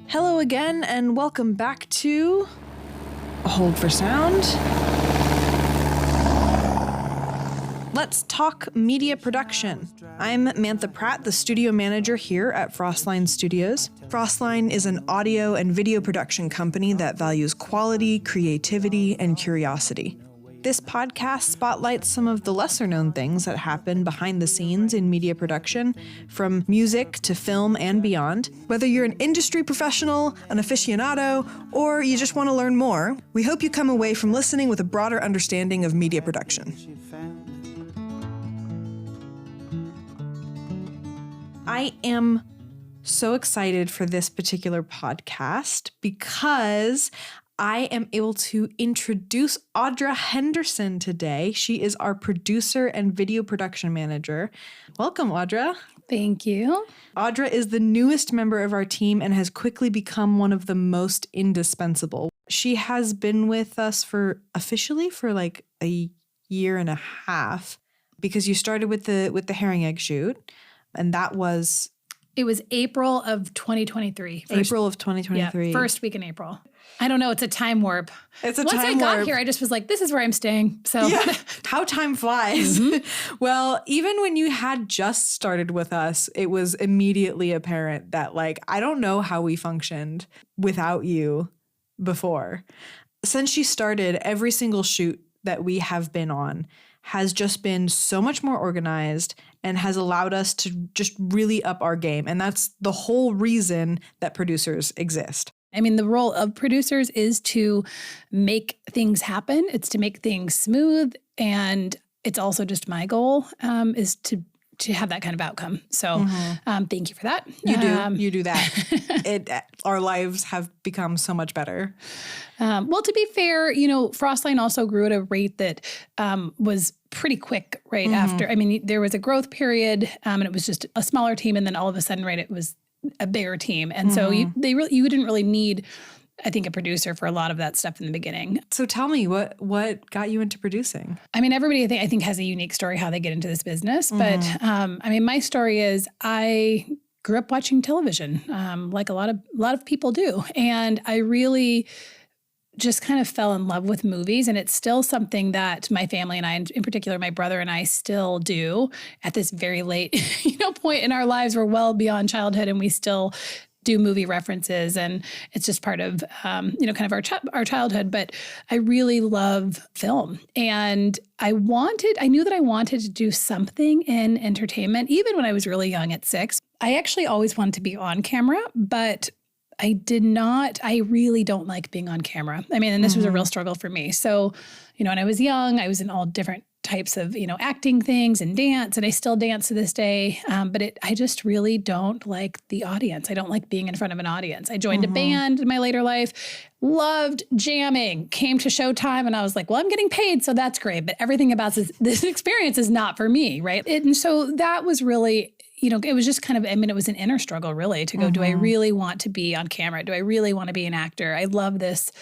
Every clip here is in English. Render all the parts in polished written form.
Hello again, and welcome back to Hold for Sound. Let's talk media production. I'm Mantha Pratt, the studio manager here at Frostline Studios. Frostline is an audio and video production company that values quality, creativity, and curiosity. This podcast spotlights some of the lesser-known things that happen behind the scenes in media production, from music to film and beyond. Whether you're an industry professional, an aficionado, or you just want to learn more, we hope you come away from listening with a broader understanding of media production. I am so excited for this particular podcast because I am able to introduce Audra Henderson today. She is our producer and video production manager. Welcome, Audra. Thank you. Audra is the newest member of our team and has quickly become one of the most indispensable. She has been with us officially for like a year and a half, because you started with the herring egg shoot, and it was April of 2023. April of 2023. Yeah, first week in April. I don't know. It's a time warp. It's a Once time warp. Once I got here, I just was like, this is where I'm staying. So yeah, how time flies. Mm-hmm. Well, even when you had just started with us, it was immediately apparent that, like, I don't know how we functioned without you before. Since you started, every single shoot that we have been on has just been so much more organized and has allowed us to just really up our game. And that's the whole reason that producers exist. I mean, the role of producers is to make things happen. It's to make things smooth. And it's also just my goal is to have that kind of outcome. So thank you for that. You do that. Our lives have become so much better. Well, to be fair, Frostline also grew at a rate that was pretty quick right after. I mean, there was a growth period and it was just a smaller team. And then all of a sudden, right, it was a bigger team. And so you didn't really need, I think, a producer for a lot of that stuff in the beginning. So tell me, what got you into producing? I mean, everybody I think has a unique story how they get into this business. But I mean, my story is I grew up watching television, like a lot of people do. And I really just kind of fell in love with movies. And it's still something that my family and I, in particular, my brother and I still do at this very late, point in our lives. We're well beyond childhood and we still do movie references. And it's just part of, kind of our childhood. But I really love film. And I knew that I wanted to do something in entertainment, even when I was really young at 6. I actually always wanted to be on camera, but I really don't like being on camera. I mean, and this was a real struggle for me. So, when I was young, I was in all different types of, acting things and dance, and I still dance to this day. But I just really don't like the audience. I don't like being in front of an audience. I joined a band in my later life, loved jamming, came to Showtime, and I was like, well, I'm getting paid, so that's great. But everything about this experience is not for me, right? And so that was really, it was just kind of, it was an inner struggle really to go, do I really want to be on camera? Do I really want to be an actor? I love this,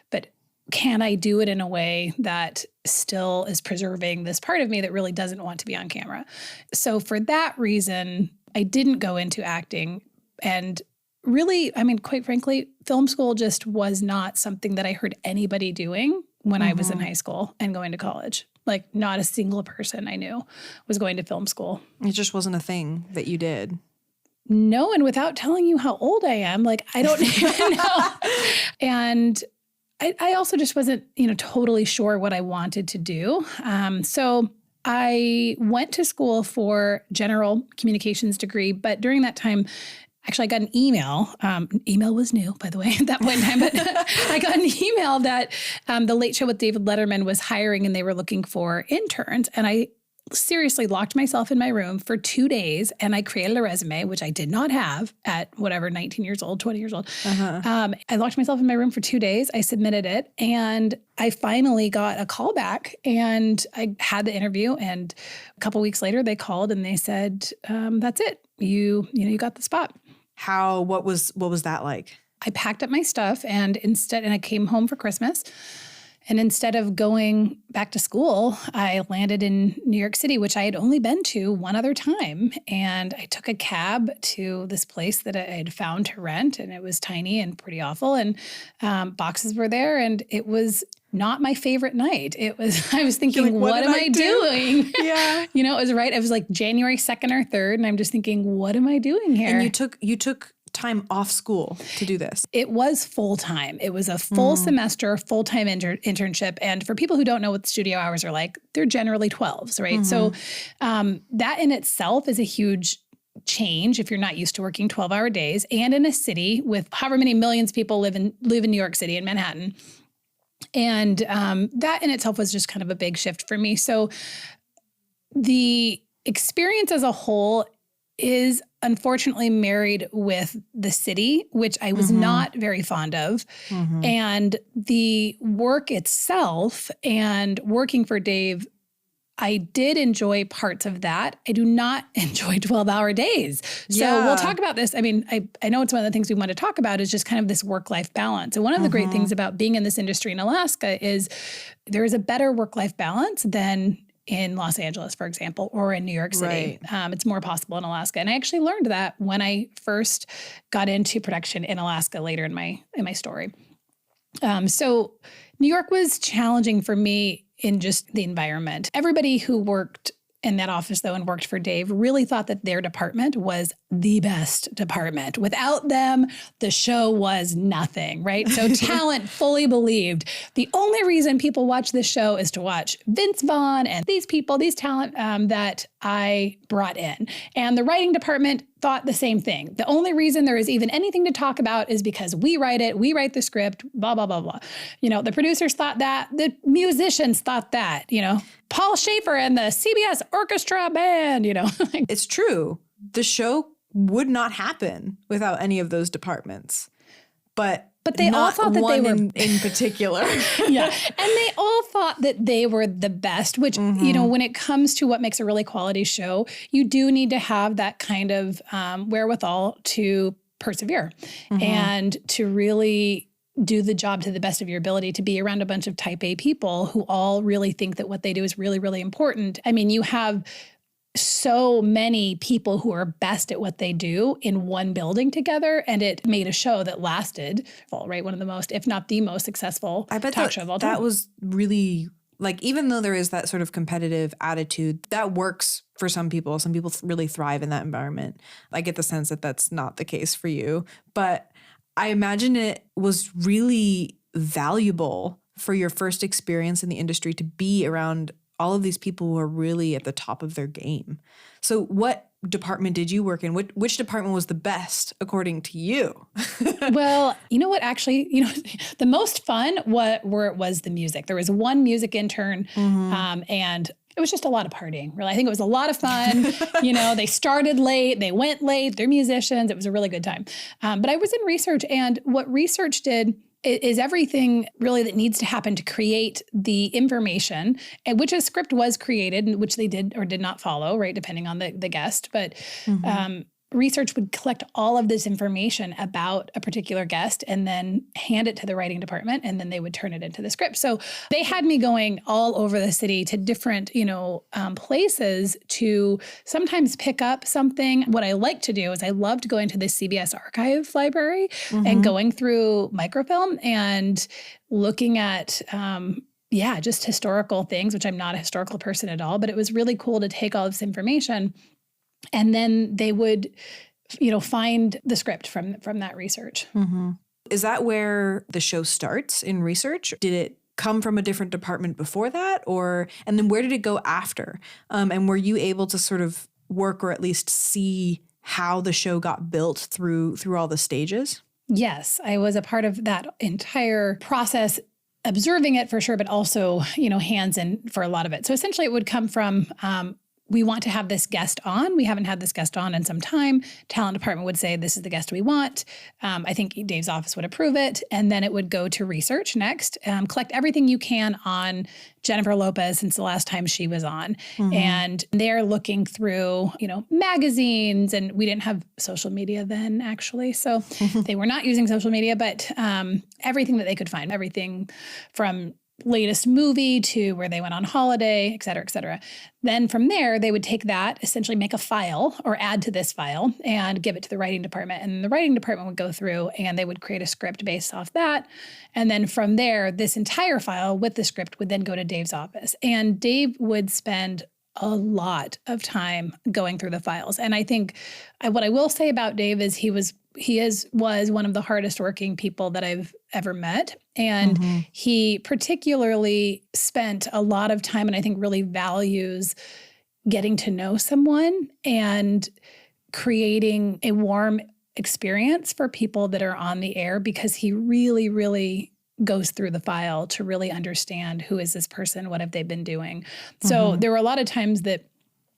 but can I do it in a way that still is preserving this part of me that really doesn't want to be on camera? So for that reason, I didn't go into acting. And really, quite frankly, film school just was not something that I heard anybody doing when I was in high school and going to college. Like, not a single person I knew was going to film school. It just wasn't a thing that you did. No, and without telling you how old I am, I don't even know. And I also just wasn't, totally sure what I wanted to do. So I went to school for general communications degree, but during that time, actually, I got an email. Email was new, by the way, at that point in time. But I got an email that The Late Show with David Letterman was hiring and they were looking for interns. And I seriously locked myself in my room for 2 days and I created a resume, which I did not have at 19 years old, 20 years old. I locked myself in my room for 2 days. I submitted it and I finally got a call back and I had the interview. And a couple weeks later, they called and they said, that's it. You got the spot. What was that like? I packed up my stuff and I came home for Christmas And instead of going back to school, I landed in New York City, which I had only been to one other time. And I took a cab to this place that I had found to rent, and it was tiny and pretty awful. And boxes were there, and it was not my favorite night. It was, I was thinking, like, what am I doing? Yeah. You know, it was right. It was like January 2nd or 3rd. And I'm just thinking, what am I doing here? And you took time off school to do this. It was full time. It was a full semester, full-time internship. And for people who don't know what studio hours are like, they're generally 12s, right? So that in itself is a huge change if you're not used to working 12-hour days, and in a city with however many millions of people live in New York City, in Manhattan. And that in itself was just kind of a big shift for me. So the experience as a whole is unfortunately married with the city, which I was not very fond of. And the work itself and working for Dave, I did enjoy parts of that. I do not enjoy 12-hour days. So we'll talk about this. I mean, I know it's one of the things we want to talk about is just kind of this work-life balance. And one of the great things about being in this industry in Alaska is there is a better work-life balance than in Los Angeles, for example, or in New York City. Right. It's more possible in Alaska. And I actually learned that when I first got into production in Alaska later in my story. So New York was challenging for me in just the environment. Everybody who worked in that office, though, and worked for Dave really thought that their department was the best department. Without them, the show was nothing, right? So talent fully believed the only reason people watch this show is to watch Vince Vaughn and these people, these talent that I brought in. And the writing department thought the same thing. The only reason there is even anything to talk about is because we write it, we write the script, blah, blah, blah, blah. You know, the producers thought that, the musicians thought that, you know, Paul Schaefer and the CBS Orchestra Band, you know. It's true. The show would not happen without any of those departments. But they all not thought that they one were in particular. Yeah. And they all thought that they were the best, which, you know, when it comes to what makes a really quality show, you do need to have that kind of wherewithal to persevere and to really do the job to the best of your ability, to be around a bunch of type A people who all really think that what they do is really, really important. I mean, you have so many people who are best at what they do in one building together, and it made a show that lasted, well, right, one of the most, if not the most successful talk show of all time. That was really, like, even though there is that sort of competitive attitude, that works for some people. Some people really thrive in that environment. I get the sense that that's not the case for you, but I imagine it was really valuable for your first experience in the industry to be around all of these people who are really at the top of their game. So what department did you work in? Which department was the best according to you? Well, you know what, actually, you know, the most fun was the music. There was one music intern and it was just a lot of partying, really. I think it was a lot of fun. You know, they started late, they went late, they're musicians. It was a really good time. But I was in research, and what research did is everything really that needs to happen to create the information, and which a script was created, and which they did or did not follow, right, depending on the guest. But research would collect all of this information about a particular guest and then hand it to the writing department, and then they would turn it into the script. So they had me going all over the city to different, you know, places to sometimes pick up something. What I like to do is I loved going to the CBS archive library and going through microfilm and looking at just historical things, which I'm not a historical person at all, but it was really cool to take all this information. And then they would, you know, find the script from that research. Is that where the show starts in research? Did it come from a different department before that? And then where did it go after? And were you able to sort of work or at least see how the show got built through all the stages? Yes, I was a part of that entire process, observing it for sure, but also, you know, hands in for a lot of it. So essentially it would come from, we want to have this guest on. We haven't had this guest on in some time. Talent department would say, this is the guest we want. I think Dave's office would approve it. And then it would go to research next. Collect everything you can on Jennifer Lopez since the last time she was on. And they're looking through, you know, magazines, and we didn't have social media then, actually. So they were not using social media, but everything that they could find, everything from latest movie to where they went on holiday, et cetera, et cetera. Then from there, they would take that, essentially make a file or add to this file and give it to the writing department. And the writing department would go through and they would create a script based off that. And then from there, this entire file with the script would then go to Dave's office. And Dave would spend a lot of time going through the files. And I think what I will say about Dave is he was one of the hardest working people that I've ever met. And he particularly spent a lot of time, and I think really values getting to know someone and creating a warm experience for people that are on the air, because he really, really goes through the file to really understand who is this person, what have they been doing. So there were a lot of times that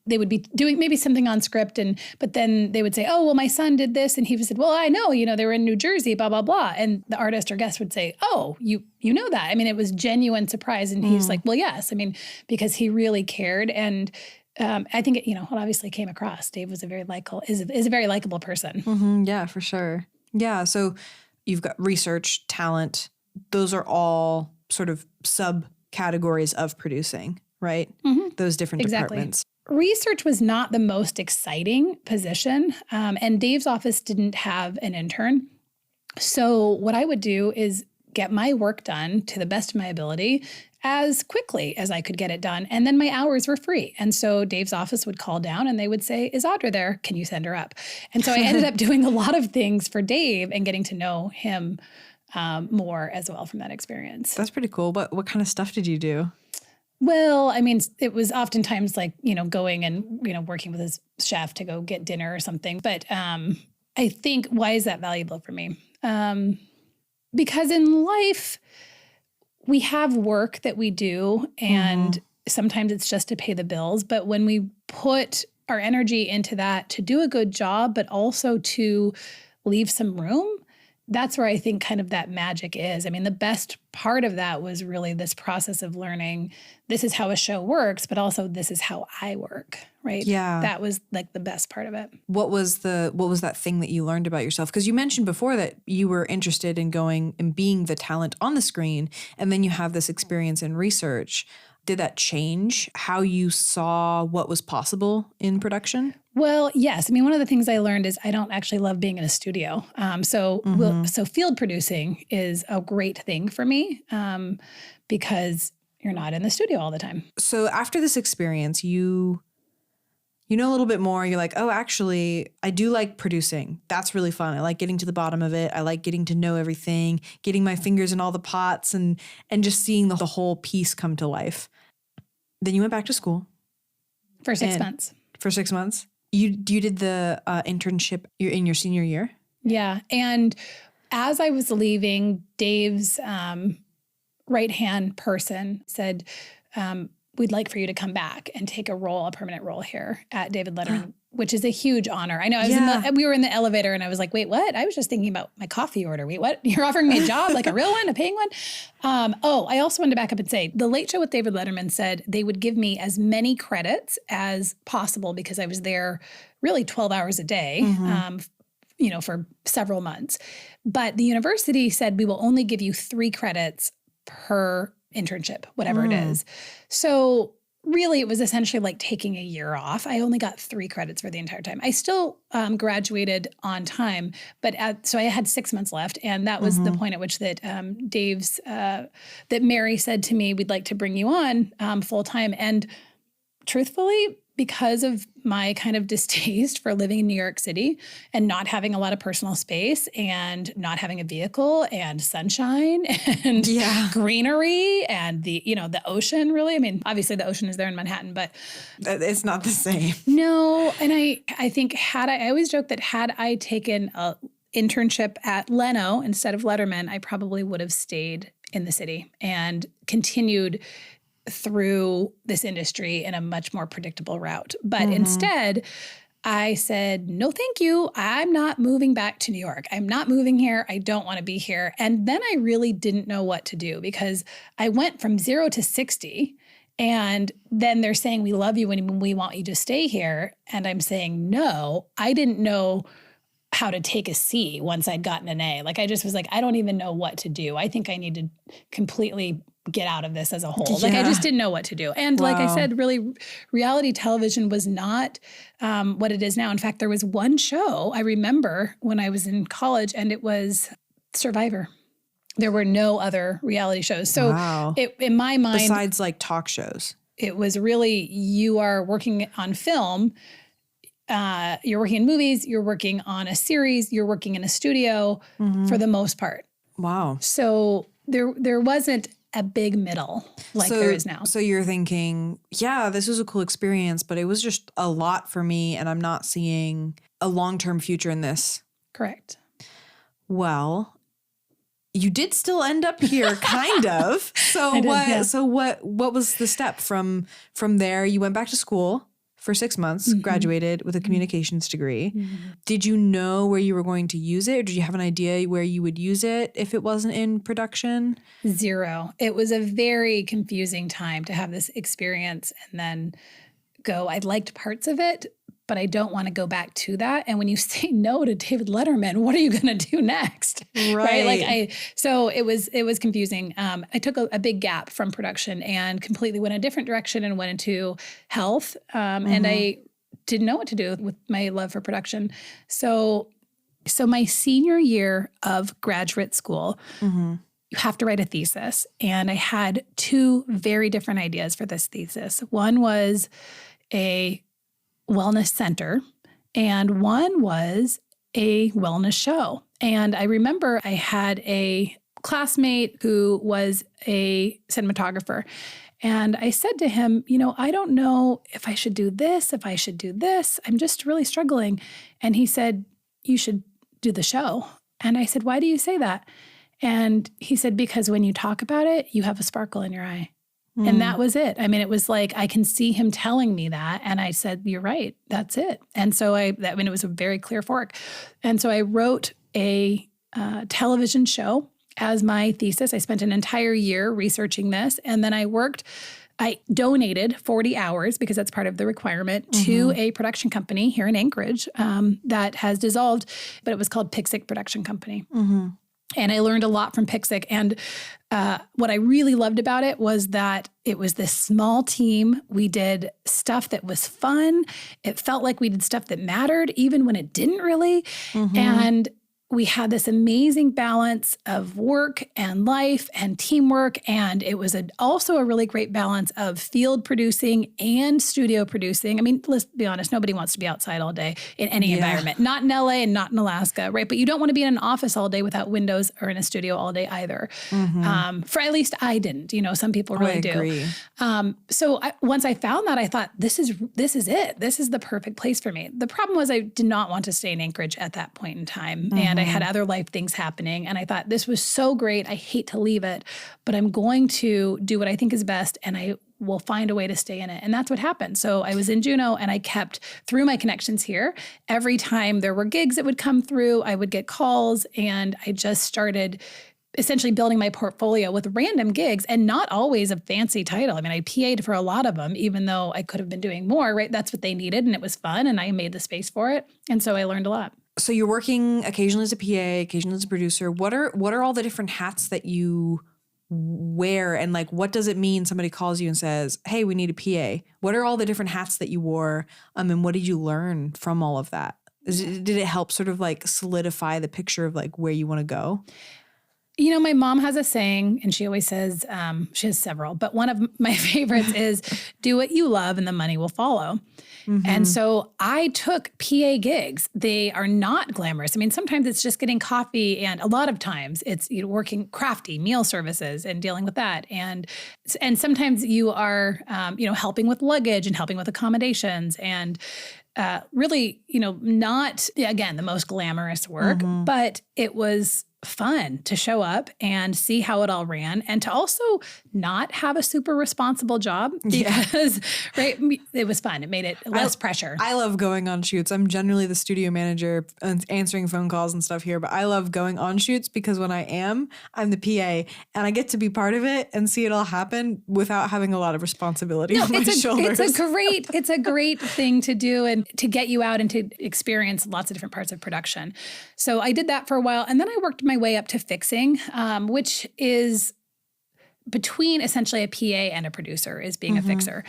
they would be doing maybe something on script, but then they would say, oh, well, my son did this. And he said, well, I know, they were in New Jersey, blah, blah, blah. And the artist or guest would say, oh, you know that. I mean, it was genuine surprise. And he's like, well, yes. I mean, because he really cared. And I think it obviously came across. Dave was is a very likable person. Yeah, for sure. Yeah. So you've got research, talent. Those are all sort of subcategories of producing, right? Those different departments. Research was not the most exciting position, and Dave's office didn't have an intern. So what I would do is get my work done to the best of my ability as quickly as I could get it done. And then my hours were free. And so Dave's office would call down and they would say, is Audra there? Can you send her up? And so I ended up doing a lot of things for Dave and getting to know him more as well from that experience. That's pretty cool. What kind of stuff did you do? Well, I mean, it was oftentimes like, going and, working with his chef to go get dinner or something. But I think, why is that valuable for me? Because in life, we have work that we do, and sometimes it's just to pay the bills. But when we put our energy into that to do a good job, but also to leave some room, that's where I think kind of that magic is. I mean, the best part of that was really this process of learning, this is how a show works, but also this is how I work, right? Yeah. That was like the best part of it. What was that thing that you learned about yourself? Because you mentioned before that you were interested in going and being the talent on the screen, and then you have this experience in research. Did that change how you saw what was possible in production? Well, yes. I mean, one of the things I learned is I don't actually love being in a studio. So field producing is a great thing for me because you're not in the studio all the time. So after this experience, you know a little bit more. You're like, oh, actually, I do like producing. That's really fun. I like getting to the bottom of it. I like getting to know everything, getting my fingers in all the pots and just seeing the whole piece come to life. Then you went back to school. For 6 months. For 6 months? You did the internship in your senior year? Yeah. And as I was leaving, Dave's right-hand person said, we'd like for you to come back and take a permanent role here at David Letterman, which is a huge honor. I know we were in the elevator and I was like, wait, what? I was just thinking about my coffee order. Wait, what? You're offering me a job, like a real one, a paying one? I also wanted to back up and say the Late Show with David Letterman said they would give me as many credits as possible because I was there really 12 hours a day, for several months. But the university said we will only give you 3 credits per internship, whatever it is. So really, it was essentially like taking a year off. I only got 3 credits for the entire time. I still graduated on time, but so I had 6 months left. And that was the point at which that that Mary said to me, we'd like to bring you on full time. And truthfully, because of my kind of distaste for living in New York City and not having a lot of personal space and not having a vehicle and sunshine and greenery and the ocean, really. I mean, obviously the ocean is there in Manhattan, but it's not the same. No. And I think I always joke that had I taken a internship at Leno instead of Letterman, I probably would have stayed in the city and continued through this industry in a much more predictable route. But instead, I said, no, thank you. I'm not moving back to New York. I'm not moving here. I don't want to be here. And then I really didn't know what to do because I went from 0 to 60. And then they're saying, we love you and we want you to stay here. And I'm saying, no, I didn't know how to take a C once I'd gotten an A. Like, I just was like, I don't even know what to do. I think I need to completely get out of this as a whole. Like I just didn't know what to do. And like I said, really reality television was not what it is now. In fact, there was one show I remember when I was in college, and it was Survivor. There were no other reality shows. So in my mind, besides like talk shows, it was really, you are working on film, you're working in movies, you're working on a series, you're working in a studio for the most part. Wow. So there wasn't a big middle like there is now. So you're thinking, yeah, this was a cool experience, but it was just a lot for me, and I'm not seeing a long-term future in this. Correct. Well, you did still end up here, kind of. So what was the step from there? You went back to school for 6 months, graduated with a communications degree. Did you know where you were going to use it? Or did you have an idea where you would use it if it wasn't in production? Zero. It was a very confusing time to have this experience and then go. I liked parts of it, but I don't want to go back to that. And when you say no to David Letterman, what are you going to do next? Right. So it was confusing. I took a big gap from production and completely went a different direction and went into health. And I didn't know what to do with my love for production. So my senior year of graduate school, you have to write a thesis. And I had two very different ideas for this thesis. One was a wellness center, and one was a wellness show. And I remember I had a classmate who was a cinematographer, and I said to him, I don't know if I should do this, if I should do this. I'm just really struggling. And he said, you should do the show. And I said, why do you say that? And he said, because when you talk about it, you have a sparkle in your eye. And that was it. I mean, it was like, I can see him telling me that. And I said, you're right. That's it. And so it was a very clear fork. And so I wrote a television show as my thesis. I spent an entire year researching this. And then I donated 40 hours, because that's part of the requirement, to a production company here in Anchorage that has dissolved, but it was called Pixic Production Company. And I learned a lot from Pixic. And what I really loved about it was that it was this small team. We did stuff that was fun. It felt like we did stuff that mattered, even when it didn't really. And we had this amazing balance of work and life and teamwork. And it was also a really great balance of field producing and studio producing. I mean, let's be honest, nobody wants to be outside all day in any environment, not in LA and not in Alaska, right? But you don't want to be in an office all day without windows, or in a studio all day either. For at least I didn't, some people really do. So once I found that, I thought, this is it. This is the perfect place for me. The problem was I did not want to stay in Anchorage at that point in time. And I had other life things happening. And I thought, this was so great. I hate to leave it, but I'm going to do what I think is best, and I will find a way to stay in it. And that's what happened. So I was in Juneau, and I kept, through my connections here, every time there were gigs that would come through, I would get calls, and I just started essentially building my portfolio with random gigs, and not always a fancy title. I mean, I PA'd for a lot of them, even though I could have been doing more, right? That's what they needed, and it was fun, and I made the space for it. And so I learned a lot. So you're working occasionally as a PA, occasionally as a producer. What are all the different hats that you wear, and like, what does it mean somebody calls you and says, hey, we need a PA? What are all the different hats that you wore? And what did you learn from all of that? Did it help sort of like solidify the picture of like where you want to go? My mom has a saying, and she always says, she has several, but one of my favorites is, do what you love and the money will follow. And so I took PA gigs. They are not glamorous. I mean, sometimes it's just getting coffee, and a lot of times it's working crafty meal services and dealing with that. And sometimes you are, helping with luggage and helping with accommodations, and really, not, again, the most glamorous work, but it was fun to show up and see how it all ran, and to also not have a super responsible job, because right, it was fun. It made it less pressure. I love going on shoots. I'm generally the studio manager and answering phone calls and stuff here, but I love going on shoots because when I'm the PA, and I get to be part of it and see it all happen without having a lot of responsibility on my shoulders. It's a great thing to do, and to get you out and to experience lots of different parts of production. So I did that for a while, and then I worked my way up to fixing, which is between essentially a PA and a producer is being a fixer.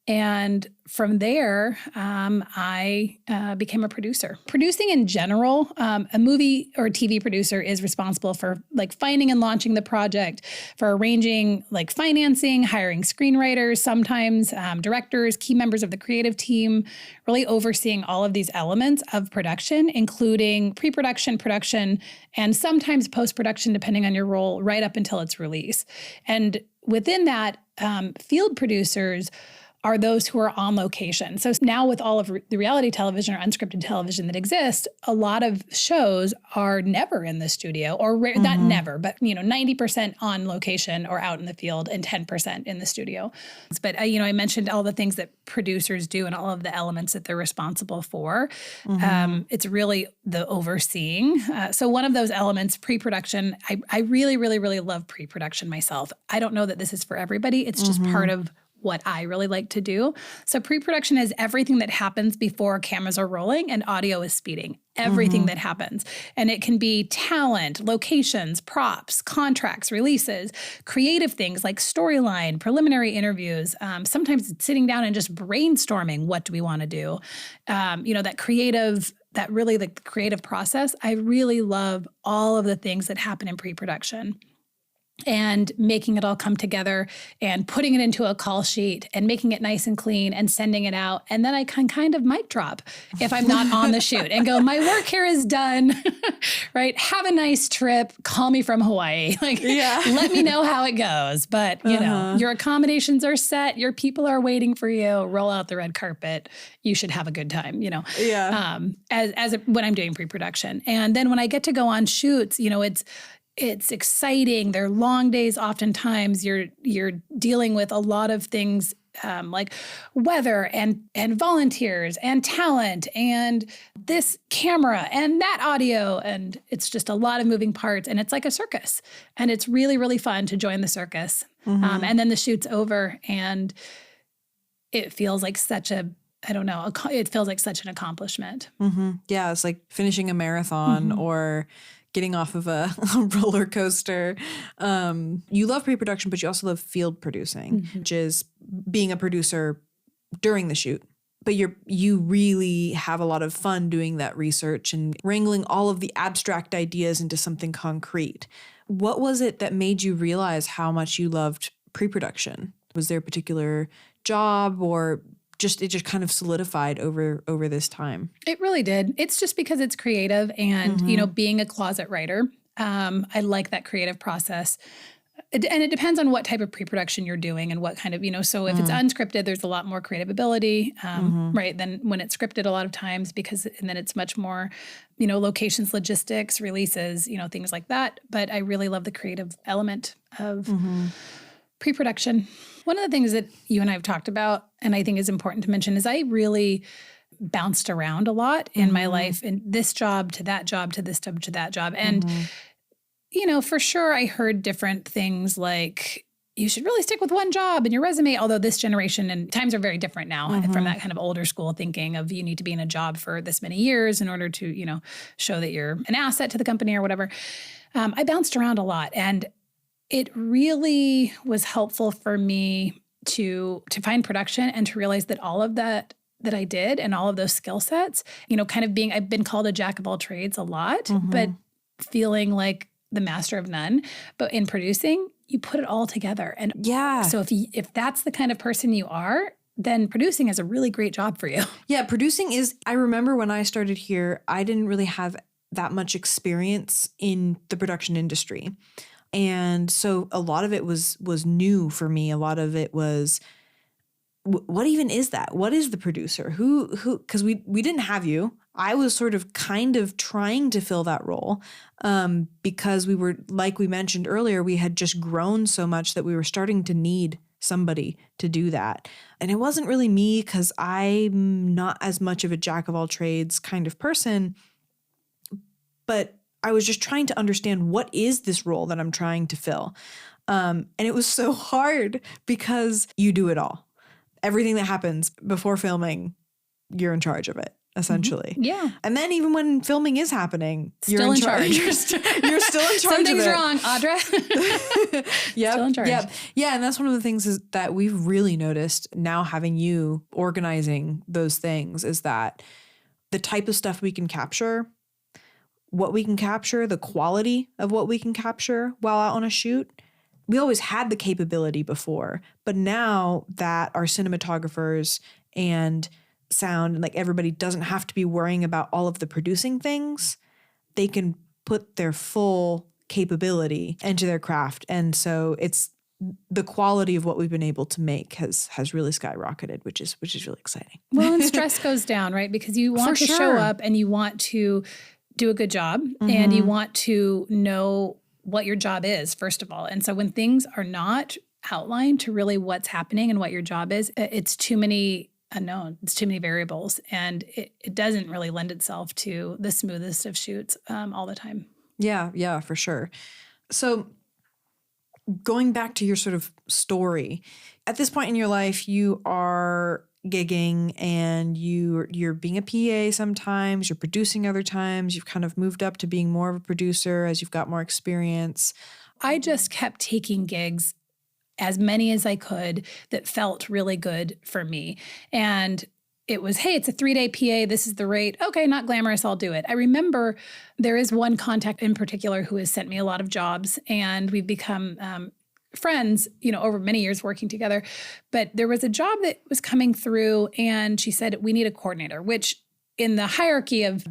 And from there, I became a producer. Producing in general, a movie or TV producer is responsible for like finding and launching the project, for arranging like financing, hiring screenwriters, sometimes directors, key members of the creative team, really overseeing all of these elements of production, including pre-production, production, and sometimes post-production, depending on your role, right up until its release. And within that, field producers are those who are on location. So now with all of the reality television or unscripted television that exists, a lot of shows are never in the studio, or not never, but 90% on location or out in the field and 10% in the studio. But I mentioned all the things that producers do and all of the elements that they're responsible for. It's really the overseeing. So one of those elements, pre-production, I really, really, really love pre-production myself. I don't know that this is for everybody. It's just part of what I really like to do. So pre-production is everything that happens before cameras are rolling and audio is speeding. Everything that happens. And it can be talent, locations, props, contracts, releases, creative things like storyline, preliminary interviews. Sometimes it's sitting down and just brainstorming, what do we want to do? The creative process. I really love all of the things that happen in pre-production. And making it all come together and putting it into a call sheet and making it nice and clean and sending it out. And then I can kind of mic drop if I'm not on the shoot and go, my work here is done, right? Have a nice trip. Call me from Hawaii. Let me know how it goes. But, your accommodations are set. Your people are waiting for you. Roll out the red carpet. You should have a good time, when I'm doing pre-production. And then when I get to go on shoots, it's exciting. They're long days. Oftentimes you're dealing with a lot of things like weather and volunteers and talent and this camera and that audio. And it's just a lot of moving parts. And it's like a circus. And it's really, really fun to join the circus. And then the shoot's over and it feels like it feels like such an accomplishment. Yeah, it's like finishing a marathon or getting off of a roller coaster. You love pre-production, but you also love field producing, which is being a producer during the shoot. But you really have a lot of fun doing that research and wrangling all of the abstract ideas into something concrete. What was it that made you realize how much you loved pre-production? Was there a particular job or it just kind of solidified over this time? It really did. It's just because it's creative and, being a closet writer, I like that creative process. And it depends on what type of pre-production you're doing and what kind of, so if it's unscripted, there's a lot more creative ability, right? Than when it's scripted a lot of times and then it's much more, locations, logistics, releases, things like that. But I really love the creative element of pre-production. One of the things that you and I have talked about, and I think is important to mention, is I really bounced around a lot in my life, and this job to that job to this job to that job. And, for sure I heard different things like, you should really stick with one job in your resume, although this generation and times are very different now from that kind of older school thinking of you need to be in a job for this many years in order to, show that you're an asset to the company or whatever. I bounced around a lot, and it really was helpful for me to find production and to realize that all of that I did and all of those skill sets, I've been called a jack of all trades a lot, but feeling like the master of none. But in producing, you put it all together. And so if that's the kind of person you are, then producing is a really great job for you. Yeah, producing is, I remember when I started here, I didn't really have that much experience in the production industry. And so a lot of it was new for me. A lot of it was, what even is that? What is the producer? Who, because we didn't have you. I was sort of kind of trying to fill that role because we were, like we mentioned earlier, we had just grown so much that we were starting to need somebody to do that. And it wasn't really me because I'm not as much of a jack of all trades kind of person, but I was just trying to understand what is this role that I'm trying to fill. And it was so hard because you do it all. Everything that happens before filming, you're in charge of it. essentially. Yeah. And then even when filming is happening, Still in charge. You're still in charge. Something's of it. wrong, Audra. Yep. Still in charge. Yep. Yeah. And that's one of the things is that we've really noticed now having you organizing those things is that the type of stuff we can capture, what we can capture, the quality of what we can capture while out on a shoot. We always had the capability before, but now that our cinematographers and sound and like everybody doesn't have to be worrying about all of the producing things, they can put their full capability into their craft. And so it's the quality of what we've been able to make has really skyrocketed, which is really exciting. Well, and stress goes down, right? Because you want to show up and you want to do a good job and you want to know what your job is, first of all. And so when things are not outlined to really what's happening and what your job is, it's too many unknown. It's too many variables, and it doesn't really lend itself to the smoothest of shoots all the time. Yeah, for sure. So going back to your sort of story, at this point in your life, you are gigging and you're being a PA sometimes, you're producing other times, you've kind of moved up to being more of a producer as you've got more experience. I just kept taking gigs, as many as I could, that felt really good for me. And it was, hey, it's a 3-day PA. This is the rate. Okay, not glamorous. I'll do it. I remember there is one contact in particular who has sent me a lot of jobs, and we've become friends, over many years working together. But there was a job that was coming through, and she said, we need a coordinator, which in the hierarchy of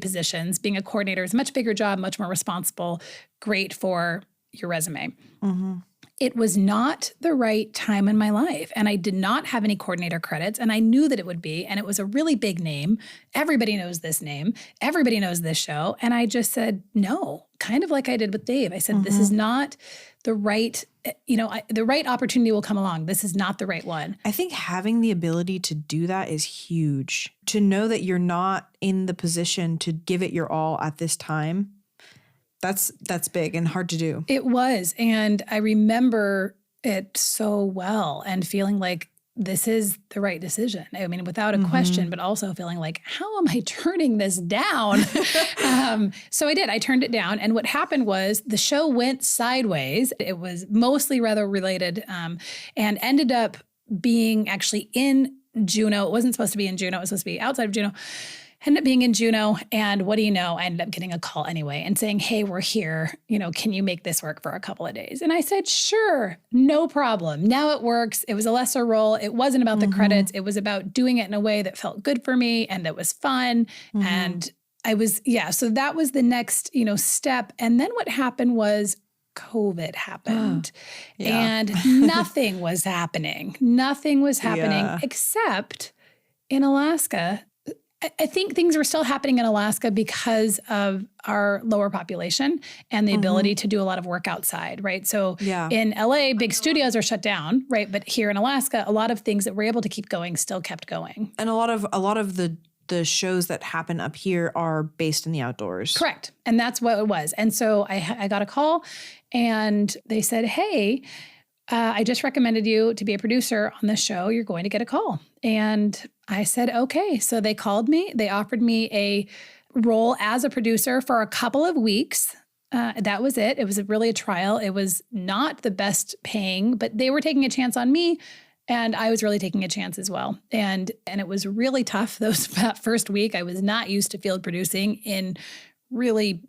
positions, being a coordinator is a much bigger job, much more responsible, great for your resume. Mm-hmm. It was not the right time in my life, and I did not have any coordinator credits, and I knew that it would be, and it was a really big name. Everybody knows this name. Everybody knows this show. And I just said, no, kind of like I did with Dave. I said, this is not the right, the right opportunity will come along. This is not the right one. I think having the ability to do that is huge. To know that you're not in the position to give it your all at this time. That's big and hard to do. It was. And I remember it so well and feeling like this is the right decision. I mean, without a question, but also feeling like, how am I turning this down? So I did. I turned it down. And what happened was the show went sideways. It was mostly weather related and ended up being actually in Juneau. It wasn't supposed to be in Juneau. It was supposed to be outside of Juneau. Ended up being in Juneau, and what do you know? I ended up getting a call anyway and saying, hey, we're here. Can you make this work for a couple of days? And I said, sure, no problem. Now it works. It was a lesser role. It wasn't about the credits. It was about doing it in a way that felt good for me and that was fun. And I was, so that was the next, step. And then what happened was COVID happened and nothing was happening. Nothing was happening except in Alaska. I think things were still happening in Alaska because of our lower population and the ability to do a lot of work outside, right? So in LA, big studios are shut down, right? But here in Alaska, a lot of things that were able to keep going still kept going. And a lot of the shows that happen up here are based in the outdoors. Correct. And that's what it was. And so I got a call and they said, hey, I just recommended you to be a producer on this show. You're going to get a call. And I said, okay. So they called me. They offered me a role as a producer for a couple of weeks. That was it. It was really a trial. It was not the best paying, but they were taking a chance on me. And I was really taking a chance as well. And it was really tough. That first week, I was not used to field producing in really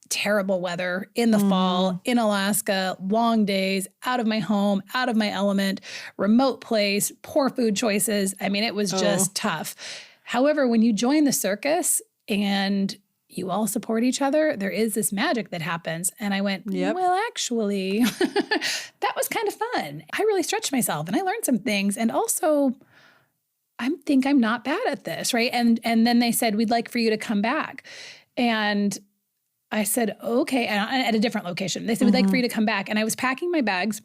terrible weather in the fall in Alaska, long days, out of my home, out of my element, remote place, poor food choices. I mean, it was just tough. However, when you join the circus and you all support each other, there is this magic that happens. And I went, well, actually, that was kind of fun. I really stretched myself and I learned some things. And also, I think I'm not bad at this, right? And then they said, we'd like for you to come back. And I said, okay, and at a different location. They said, we'd like for you to come back. And I was packing my bags.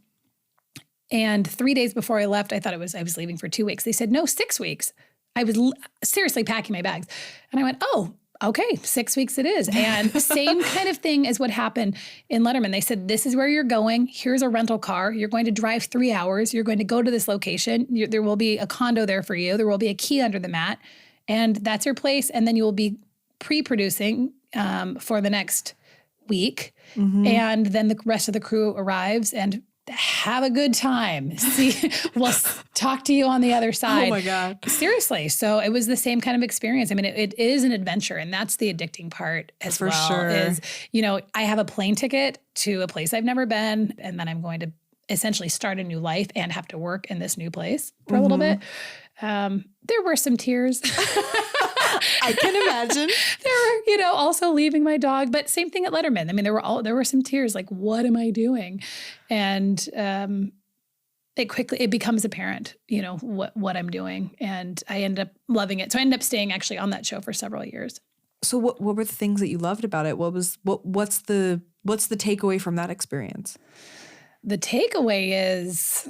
And 3 days before I left, I thought I was leaving for 2 weeks. They said, no, 6 weeks. I was seriously packing my bags. And I went, oh, okay, 6 weeks it is. And same kind of thing as what happened in Letterman. They said, this is where you're going. Here's a rental car. You're going to drive 3 hours. You're going to go to this location. There will be a condo there for you. There will be a key under the mat. and that's your place. And then you will be pre-producing for the next week. And then the rest of the crew arrives and have a good time. See, we'll talk to you on the other side. Oh my God. Seriously. So it was the same kind of experience. I mean, it is an adventure, and that's the addicting part as For well. sure. Is, I have a plane ticket to a place I've never been, and then I'm going to essentially start a new life and have to work in this new place for a little bit. There were some tears. I can imagine. There were, also leaving my dog, but same thing at Letterman. I mean, there were some tears, like, what am I doing? And it becomes apparent, what I'm doing, and I end up loving it. So I ended up staying actually on that show for several years. So what were the things that you loved about it? What's the takeaway from that experience? The takeaway is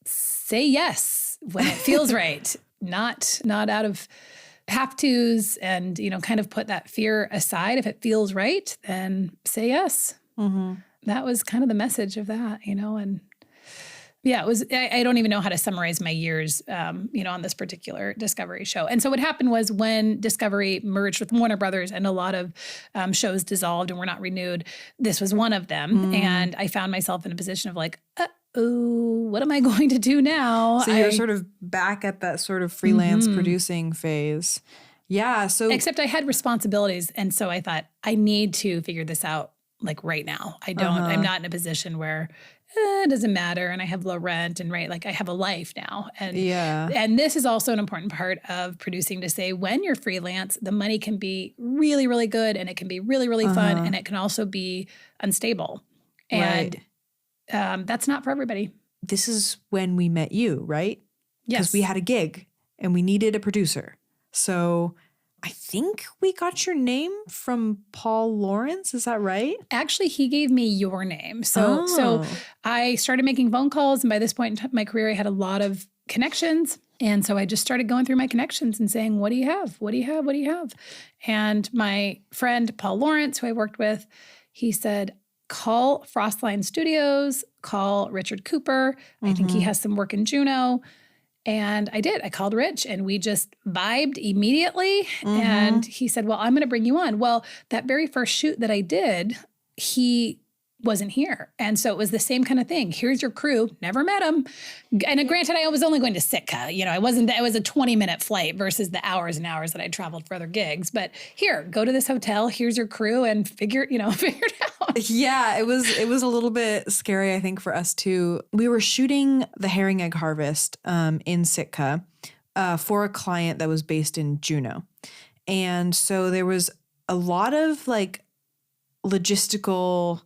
say yes when it feels right, not out of have tos, and, kind of put that fear aside. If it feels right, then say yes. That was kind of the message of that, and yeah, it was, I don't even know how to summarize my years, on this particular Discovery show. And so what happened was when Discovery merged with Warner Brothers and a lot of shows dissolved and were not renewed, this was one of them. And I found myself in a position of like, what am I going to do now? So you're sort of back at that sort of freelance producing phase. Yeah. So except I had responsibilities. And so I thought, I need to figure this out like right now. I'm not in a position where it doesn't matter, and I have low rent, and like I have a life now. And this is also an important part of producing, to say when you're freelance, the money can be really, really good, and it can be really, really fun, and it can also be unstable. And that's not for everybody. This is when we met you, right? Yes. Because we had a gig and we needed a producer. So I think we got your name from Paul Lawrence. Is that right? Actually, he gave me your name. So I started making phone calls. And by this point in my career, I had a lot of connections. And so I just started going through my connections and saying, what do you have? What do you have? What do you have? And my friend, Paul Lawrence, who I worked with, he said, call Frostline Studios, call Richard Cooper. I think he has some work in Juneau. And I did. I called Rich, and we just vibed immediately. And he said, well, I'm going to bring you on. Well, that very first shoot that I did, he wasn't here. And so it was the same kind of thing. Here's your crew. Never met him. And granted, I was only going to Sitka. It was a 20-minute flight versus the hours and hours that I traveled for other gigs. But here, go to this hotel. Here's your crew, and figure it out. Yeah, it was a little bit scary, I think, for us too. We were shooting the herring egg harvest in Sitka for a client that was based in Juneau. And so there was a lot of like logistical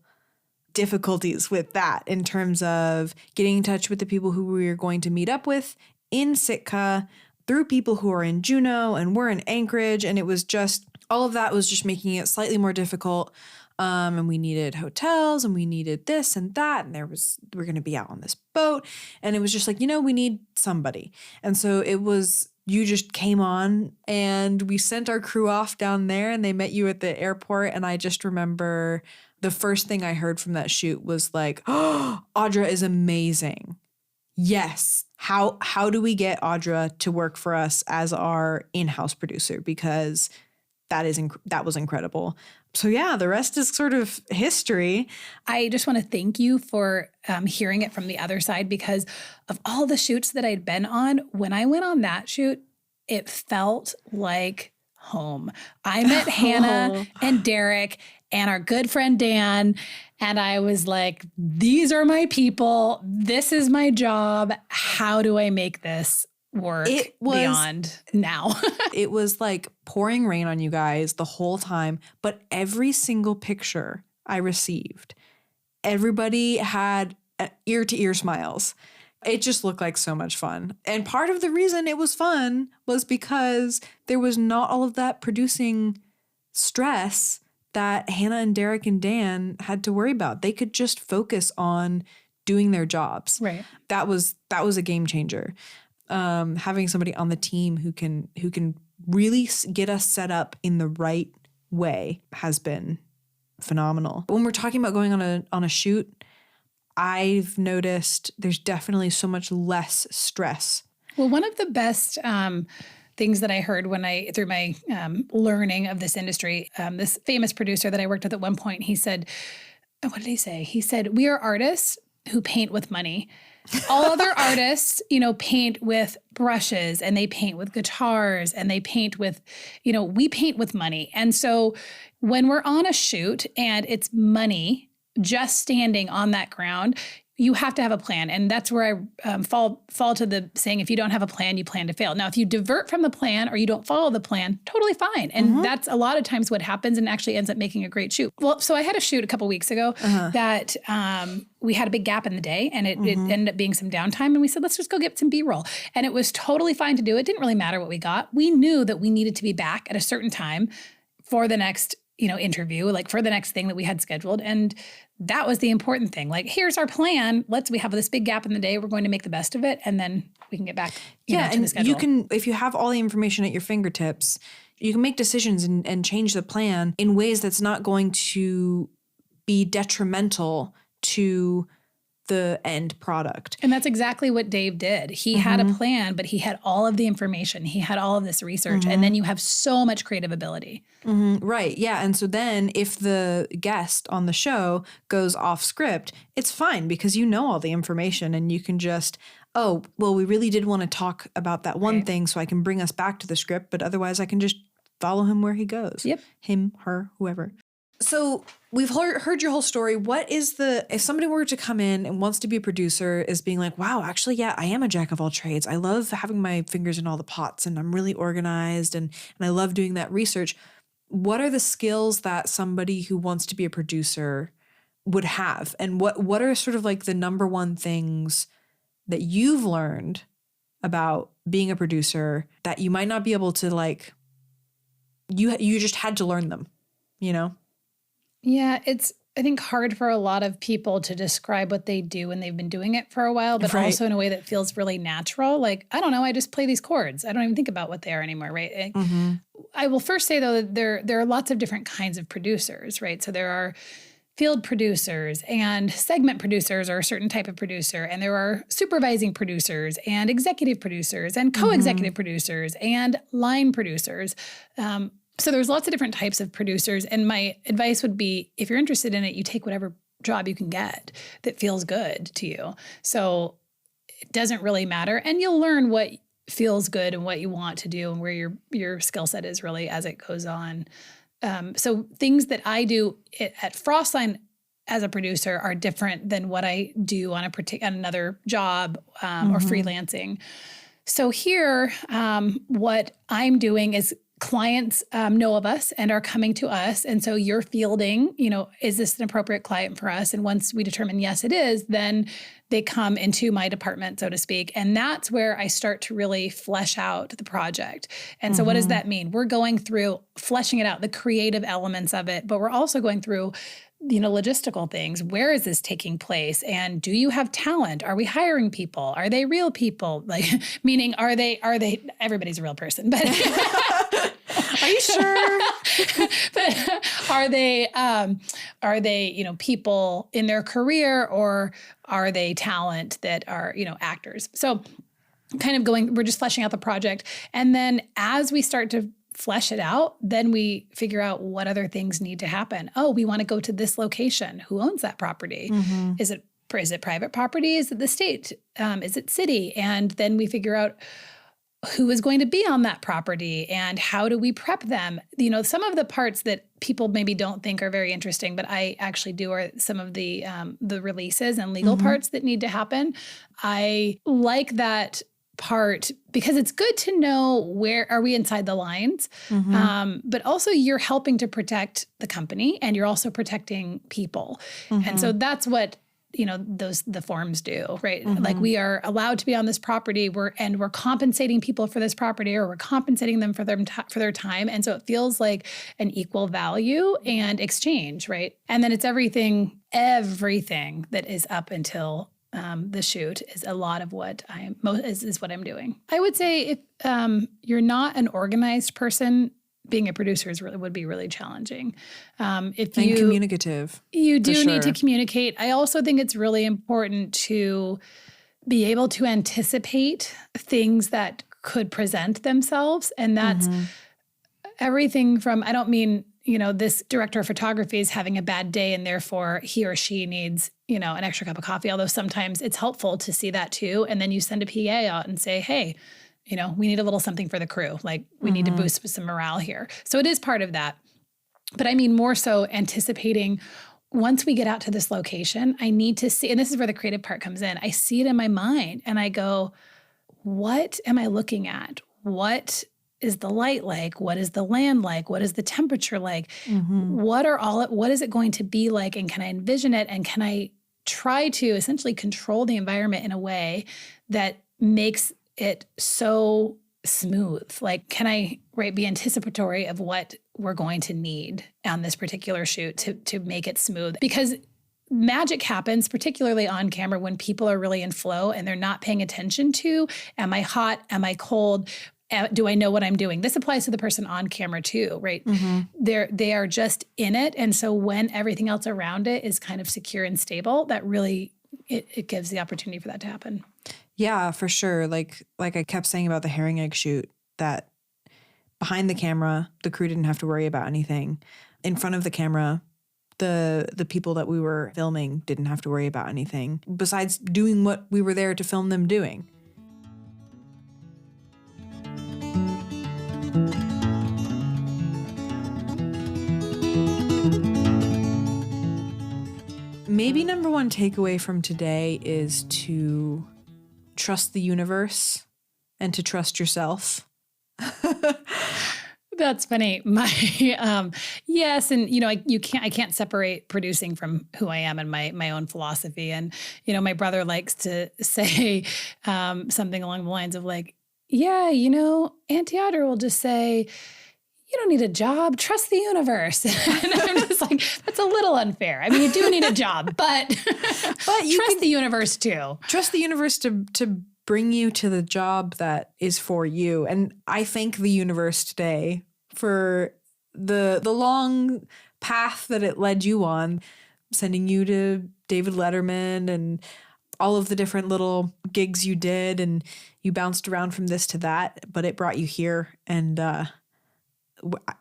difficulties with that in terms of getting in touch with the people who we were going to meet up with in Sitka through people who are in Juneau and we're in Anchorage. And it was just, all of that was just making it slightly more difficult. And we needed hotels, and we needed this and that. And we're going to be out on this boat. And it was just like, we need somebody. And so you just came on, and we sent our crew off down there, and they met you at the airport. And I just remember the first thing I heard from that shoot was like, oh, Audra is amazing. Yes. How do we get Audra to work for us as our in-house producer? Because that was incredible. So yeah, the rest is sort of history. I just want to thank you for hearing it from the other side, because of all the shoots that I'd been on, when I went on that shoot, it felt like home. I met Hannah and Derek and our good friend Dan, and I was like, these are my people. This is my job. How do I make this work beyond now? It was like pouring rain on you guys the whole time, but every single picture I received, everybody had ear-to-ear smiles. It just looked like so much fun. And part of the reason it was fun was because there was not all of that producing stress that Hannah and Derek and Dan had to worry about. They could just focus on doing their jobs. Right. That was a game changer. Having somebody on the team who can really get us set up in the right way has been phenomenal. When we're talking about going on a shoot, I've noticed there's definitely so much less stress. Well, one of the best things that I heard through my learning of this industry. This famous producer that I worked with at one point, he said, what did he say? He said, "We are artists who paint with money. All other artists, paint with brushes and they paint with guitars and they paint with, we paint with money." And so when we're on a shoot and it's money just standing on that ground, you have to have a plan. And that's where I fall to the saying, if you don't have a plan, you plan to fail. Now, if you divert from the plan or you don't follow the plan, totally fine. And that's a lot of times what happens and actually ends up making a great shoot. Well, so I had a shoot a couple weeks ago that we had a big gap in the day and it ended up being some downtime. And we said, let's just go get some B-roll. And it was totally fine to do. It didn't really matter what we got. We knew that we needed to be back at a certain time for the next interview, like for the next thing that we had scheduled. And that was the important thing. Like, here's our plan. We have this big gap in the day. We're going to make the best of it. And then we can get back to the schedule. You can, if you have all the information at your fingertips, you can make decisions and change the plan in ways that's not going to be detrimental to the end product. And that's exactly what Dave did. He had a plan, but he had all of the information. He had all of this research. And then you have so much creative ability. Right. Yeah. And so then if the guest on the show goes off script, it's fine because you know all the information and you can just, oh, well, we really did want to talk about that one thing so I can bring us back to the script, but otherwise I can just follow him where he goes. Yep. Him, her, whoever. So we've heard your whole story. What is if somebody were to come in and wants to be a producer is being like, wow, actually, yeah, I am a jack of all trades. I love having my fingers in all the pots and I'm really organized and I love doing that research. What are the skills that somebody who wants to be a producer would have? And what are sort of like the number one things that you've learned about being a producer that you might not be able to like, you just had to learn them, Yeah, it's, I think, hard for a lot of people to describe what they do when they've been doing it for a while, but also in a way that feels really natural. Like, I don't know, I just play these chords. I don't even think about what they are anymore, right? I will first say, though, that there are lots of different kinds of producers, right? So there are field producers and segment producers are a certain type of producer, and there are supervising producers and executive producers and co-executive producers and line producers. So there's lots of different types of producers. And my advice would be, if you're interested in it, you take whatever job you can get that feels good to you. So it doesn't really matter. And you'll learn what feels good and what you want to do and where your skill set is really as it goes on. So things that I do at Frostline as a producer are different than what I do on another job or freelancing. So here, what I'm doing is clients know of us and are coming to us. And so you're fielding, is this an appropriate client for us? And once we determine, yes, it is, then they come into my department, so to speak. And that's where I start to really flesh out the project. And so what does that mean? We're going through fleshing it out, the creative elements of it, but we're also going through logistical things. Where is this taking place? And do you have talent? Are we hiring people? Are they real people? Like, meaning, are they, everybody's a real person, but are you sure? But are they, people in their career, or are they talent that are, actors? So we're just fleshing out the project. And then as we start to flesh it out, then we figure out what other things need to happen. Oh, we want to go to this location. Who owns that property? Is it private property? Is it the state? Is it city? And then we figure out who is going to be on that property and how do we prep them? Some of the parts that people maybe don't think are very interesting, but I actually do, are some of the releases and legal parts that need to happen. I like that part because it's good to know where are we inside the lines, but also you're helping to protect the company and you're also protecting people. And so that's what the forms do, right? Like, we are allowed to be on this property, we're compensating people for this property, or we're compensating them for their time. And so it feels like an equal value and exchange, right? And then it's everything that is up until the shoot is a lot of what is what I'm doing. I would say if you're not an organized person, being a producer would be really challenging. Communicative. You do need to communicate. I also think it's really important to be able to anticipate things that could present themselves. And that's everything from, I don't mean, this director of photography is having a bad day and therefore he or she needs, an extra cup of coffee, although sometimes it's helpful to see that too. And then you send a PA out and say, hey, we need a little something for the crew. Like we need to boost some morale here. So it is part of that. But I mean, more so anticipating once we get out to this location, I need to see, and this is where the creative part comes in. I see it in my mind and I go, what am I looking at? What is the light like? What is the land like? What is the temperature like? What is it going to be like? And can I envision it? And can I try to essentially control the environment in a way that makes it so smooth? Like, can I be anticipatory of what we're going to need on this particular shoot to make it smooth? Because magic happens, particularly on camera, when people are really in flow and they're not paying attention to, am I hot? Am I cold? Do I know what I'm doing? This applies to the person on camera too, right? They are just in it. And so when everything else around it is kind of secure and stable, that really, it gives the opportunity for that to happen. Yeah, for sure. Like I kept saying about the herring egg shoot, that behind the camera, the crew didn't have to worry about anything. In front of the camera, the people that we were filming didn't have to worry about anything besides doing what we were there to film them doing. Maybe number one takeaway from today is to trust the universe and to trust yourself. That's funny. Yes. And I can't separate producing from who I am and my own philosophy. And, my brother likes to say something along the lines of like, yeah, Auntie Audra will just say, you don't need a job, trust the universe. And I'm just like, that's a little unfair. I mean, you do need a job, but you trust the universe too. Trust the universe to bring you to the job that is for you. And I thank the universe today for the long path that it led you on, sending you to David Letterman and all of the different little gigs you did, and you bounced around from this to that, but it brought you here. And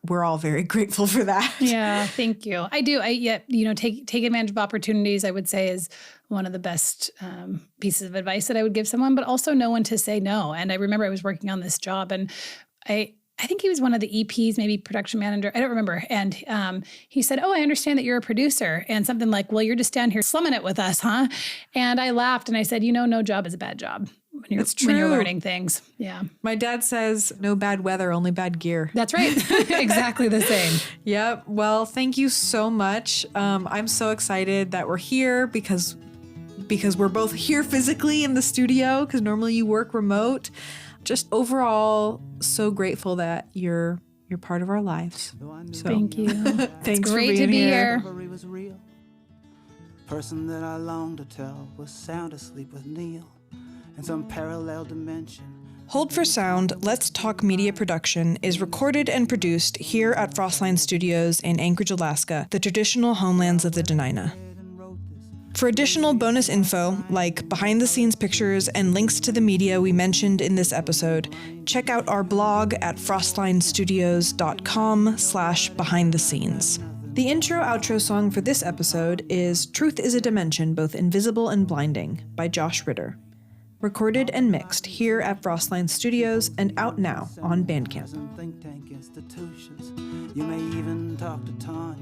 we're all very grateful for that. Yeah, thank you. I do. Take advantage of opportunities, I would say, is one of the best pieces of advice that I would give someone, but also know when to say no. And I remember I was working on this job, and I think he was one of the EPs, maybe production manager. I don't remember. And he said, oh, I understand that you're a producer. And something like, well, you're just down here slumming it with us, huh? And I laughed and I said, no job is a bad job. When you're learning things. Yeah. My dad says no bad weather, only bad gear. That's right. Exactly the same. Yep. Well, thank you so much. I'm so excited that we're here because we're both here physically in the studio, because normally you work remote. Just overall, so grateful that you're part of our lives. So, thank you. Thanks it's great for being to be here. Person that I long to tell was sound asleep with Neil in some parallel dimension. Hold for Sound, Let's Talk Media Production is recorded and produced here at Frostline Studios in Anchorage, Alaska, the traditional homelands of the Dena'ina. For additional bonus info, like behind-the-scenes pictures and links to the media we mentioned in this episode, check out our blog at frostlinestudios.com/behind-the-scenes. The intro-outro song for this episode is Truth is a Dimension, Both Invisible and Blinding by Josh Ritter. Recorded and mixed here at Frostline Studios and out now on Bandcamp. Think tank institutions. You may even talk to Tanya.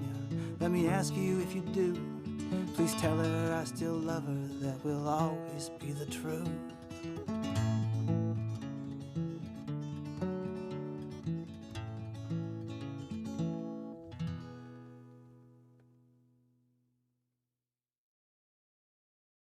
Let me ask you if you do. Please tell her I still love her, that will always be the truth.